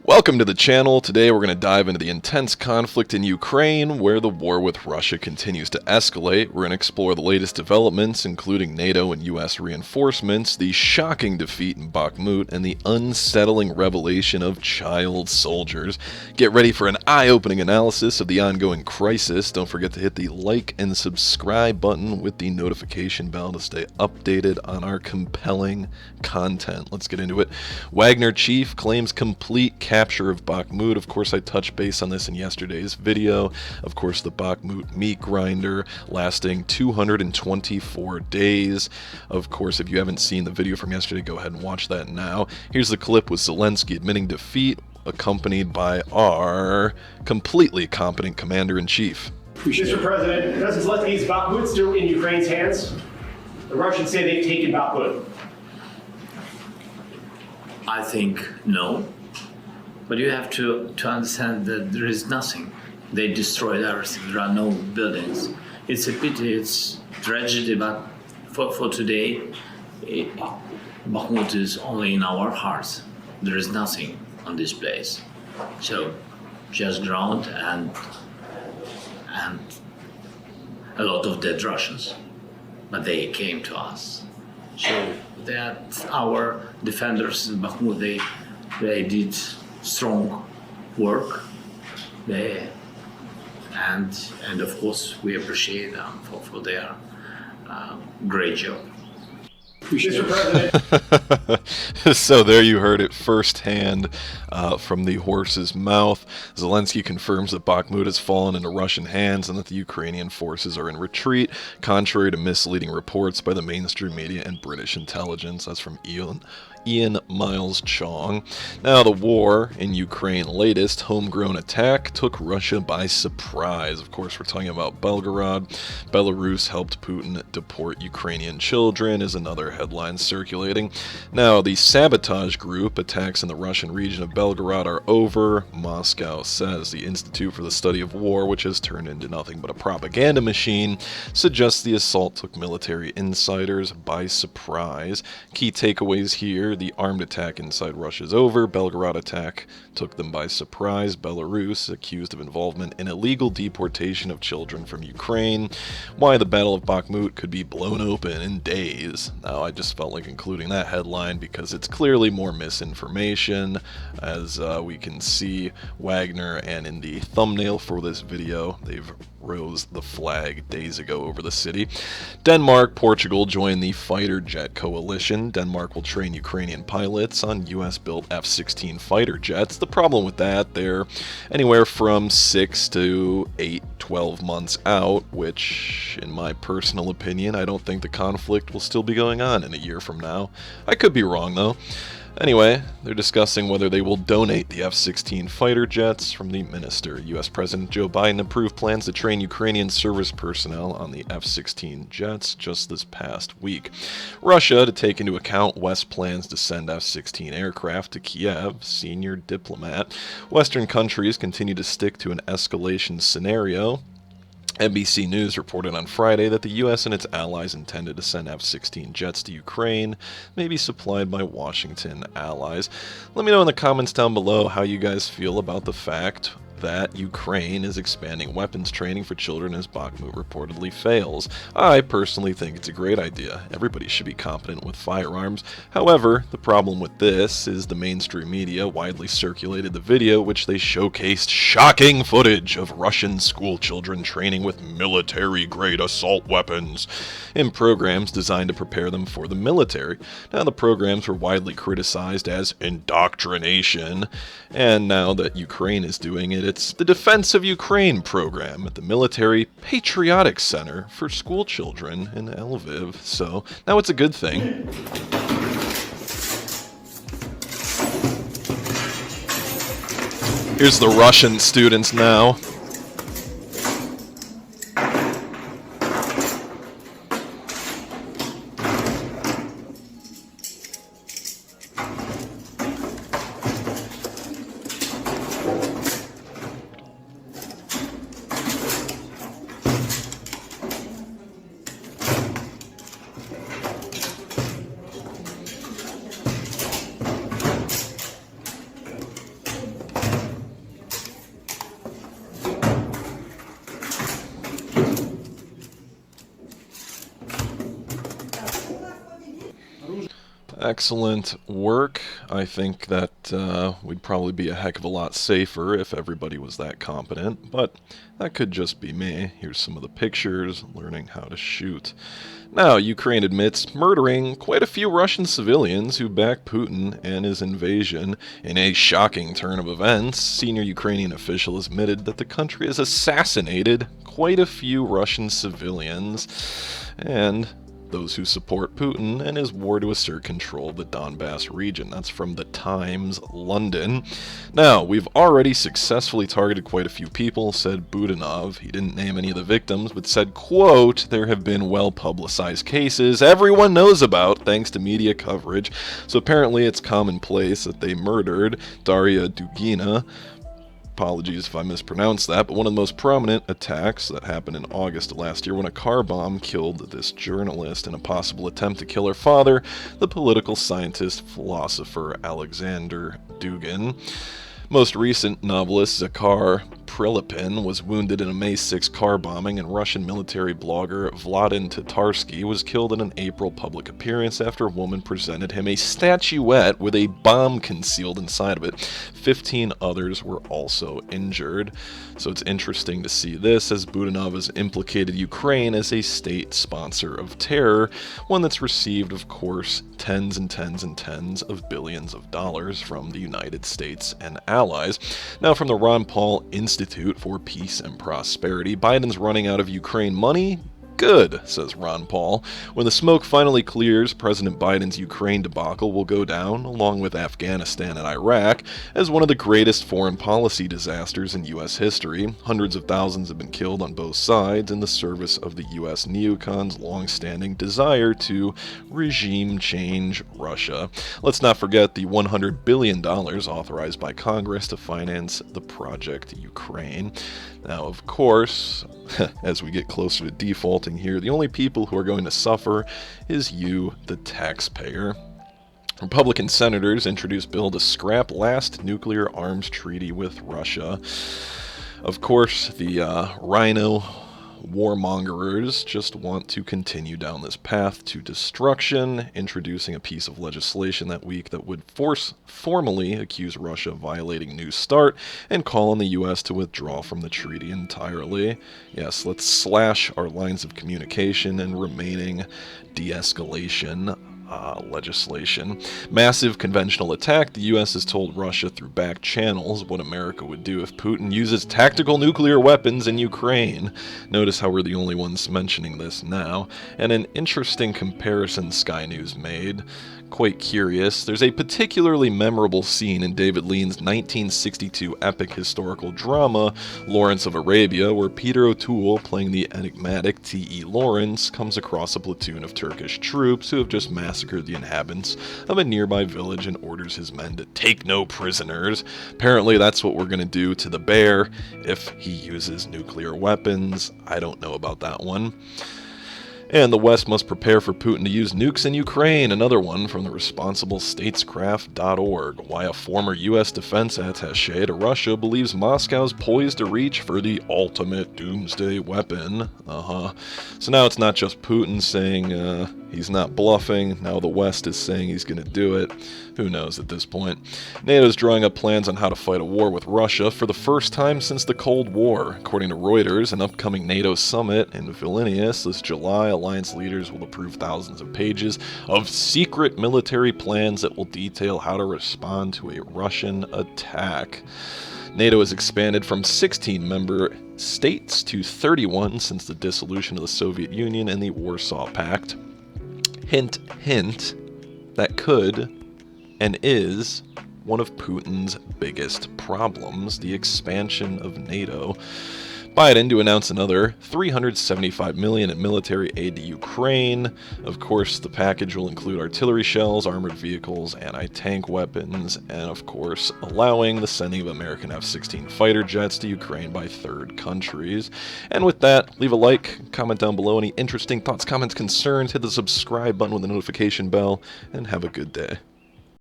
Welcome to the channel. Today we're going to dive into the intense conflict in Ukraine, where the war with Russia continues to escalate. We're going to explore the latest developments, including NATO and US reinforcements, the shocking defeat in Bakhmut, and the unsettling revelation of child soldiers. Get ready for an eye-opening analysis of the ongoing crisis. Don't forget to hit the like and subscribe button with the notification bell to stay updated on our compelling content. Let's get into it. Wagner chief claims complete capture of Bakhmut. Of course, I touched base on this in yesterday's video. Of course, the Bakhmut meat grinder lasting 224 days. Of course, if you haven't seen the video from yesterday, go ahead and watch that now. Here's the clip with Zelensky admitting defeat, accompanied by our completely competent commander-in-chief. Mr. President, President Zelensky, is Bakhmut still in Ukraine's hands? The Russians say they've taken Bakhmut. I think no. But you have to understand that there is nothing. They destroyed everything. There are no buildings. It's a pity, it's tragedy, but for today, Bakhmut is only in our hearts. There is nothing on this place. So just ground and a lot of dead Russians. But they came to us. So that our defenders in Bakhmut, they did strong work there, and of course we appreciate them for their great job. Mr. President. So there you heard it firsthand from the horse's mouth. Zelensky confirms that Bakhmut has fallen into Russian hands and that the Ukrainian forces are in retreat, contrary to misleading reports by the mainstream media and British intelligence. That's from Ian Miles Chong. Now, the war in Ukraine latest homegrown attack took Russia by surprise. Of course, we're talking about Belgorod. Belarus helped Putin deport Ukrainian children is another headline circulating. Now, the sabotage group attacks in the Russian region of Belgorod are over, Moscow says. The Institute for the Study of War, which has turned into nothing but a propaganda machine, suggests the assault took military insiders by surprise. Key takeaways here: the armed attack inside Russia is over. Belgorod attack took them by surprise. Belarus accused of involvement in illegal deportation of children from Ukraine. Why the Battle of Bakhmut could be blown open in days. Now, I just felt like including that headline because it's clearly more misinformation, as we can see Wagner, and in the thumbnail for this video, they've rose the flag days ago over the city. Denmark, Portugal join the fighter jet coalition. Denmark will train Ukrainian pilots on US-built F-16 fighter jets. The problem with that, they're anywhere from 6 to 8, 12 months out, which, in my personal opinion, I don't think the conflict will still be going on in a year from now. I could be wrong, though. Anyway, they're discussing whether they will donate the F-16 fighter jets from the minister. U.S. President Joe Biden approved plans to train Ukrainian service personnel on the F-16 jets just this past week. Russia, to take into account West plans to send F-16 aircraft to Kiev, senior diplomat. Western countries continue to stick to an escalation scenario. NBC News reported on Friday that the U.S. and its allies intended to send F-16 jets to Ukraine, maybe supplied by Washington allies. Let me know in the comments down below how you guys feel about the fact that Ukraine is expanding weapons training for children as Bakhmut reportedly fails. I personally think it's a great idea. Everybody should be competent with firearms. However, the problem with this is the mainstream media widely circulated the video which they showcased shocking footage of Russian school children training with military-grade assault weapons in programs designed to prepare them for the military. Now, the programs were widely criticized as indoctrination, and now that Ukraine is doing it, it's the Defense of Ukraine program at the Military Patriotic Center for school children in Lviv. So now it's a good thing. Here's the Russian students now. Excellent work. I think that we'd probably be a heck of a lot safer if everybody was that competent, but that could just be me. Here's some of the pictures, learning how to shoot. Now, Ukraine admits murdering quite a few Russian civilians who back Putin and his invasion. In a shocking turn of events, senior Ukrainian official admitted that the country has assassinated quite a few Russian civilians and those who support Putin and his war to assert control of the Donbass region. That's from The Times, London. Now, we've already successfully targeted quite a few people, said Budanov. He didn't name any of the victims, but said, quote, there have been well-publicized cases everyone knows about thanks to media coverage. So apparently it's commonplace that they murdered Daria Dugina. Apologies if I mispronounced that, but one of the most prominent attacks that happened in August of last year when a car bomb killed this journalist in a possible attempt to kill her father, the political scientist, philosopher Alexander Dugin. Most recent novelist Zakhar Prilepin was wounded in a May 6 car bombing, and Russian military blogger Vladin Tatarsky was killed in an April public appearance after a woman presented him a statuette with a bomb concealed inside of it. 15 others were also injured. So it's interesting to see this, as Budanov has implicated Ukraine as a state sponsor of terror, one that's received, of course, tens and tens and tens of billions of dollars from the United States and allies. Now, from the Ron Paul Institute for Peace and Prosperity, Biden's running out of Ukraine money? Good, says Ron Paul. When the smoke finally clears, President Biden's Ukraine debacle will go down, along with Afghanistan and Iraq, as one of the greatest foreign policy disasters in U.S. history. Hundreds of thousands have been killed on both sides in the service of the U.S. neocons' long-standing desire to regime change Russia. Let's not forget the $100 billion authorized by Congress to finance the Project Ukraine. Now, of course, as we get closer to defaulting here, the only people who are going to suffer is you, the taxpayer. Republican senators introduced bill to scrap last nuclear arms treaty with Russia. Of course, the rhino warmongers just want to continue down this path to destruction, introducing a piece of legislation that week that would formally accuse Russia of violating New START and call on the U.S. to withdraw from the treaty entirely. Yes, let's slash our lines of communication and remaining de-escalation legislation. Massive conventional attack. The U.S. has told Russia through back channels what America would do if Putin uses tactical nuclear weapons in Ukraine. Notice how we're the only ones mentioning this now. And an interesting comparison Sky News made. Quite curious. There's a particularly memorable scene in David Lean's 1962 epic historical drama, Lawrence of Arabia, where Peter O'Toole, playing the enigmatic T.E. Lawrence, comes across a platoon of Turkish troops who have just massacred the inhabitants of a nearby village and orders his men to take no prisoners. Apparently that's what we're going to do to the bear if he uses nuclear weapons. I don't know about that one. And the West must prepare for Putin to use nukes in Ukraine. Another one from the responsiblestatescraft.org. Why a former U.S. defense attaché to Russia believes Moscow's poised to reach for the ultimate doomsday weapon. So now it's not just Putin saying he's not bluffing. Now the West is saying he's going to do it. Who knows at this point? NATO's drawing up plans on how to fight a war with Russia for the first time since the Cold War. According to Reuters, an upcoming NATO summit in Vilnius this July, alliance leaders will approve thousands of pages of secret military plans that will detail how to respond to a Russian attack. NATO has expanded from 16 member states to 31 since the dissolution of the Soviet Union and the Warsaw Pact. Hint, hint, that could and is one of Putin's biggest problems, the expansion of NATO. Biden to announce another $375 million in military aid to Ukraine. Of course, the package will include artillery shells, armored vehicles, anti-tank weapons, and of course, allowing the sending of American F-16 fighter jets to Ukraine by third countries. And with that, leave a like, comment down below any interesting thoughts, comments, concerns, hit the subscribe button with the notification bell, and have a good day.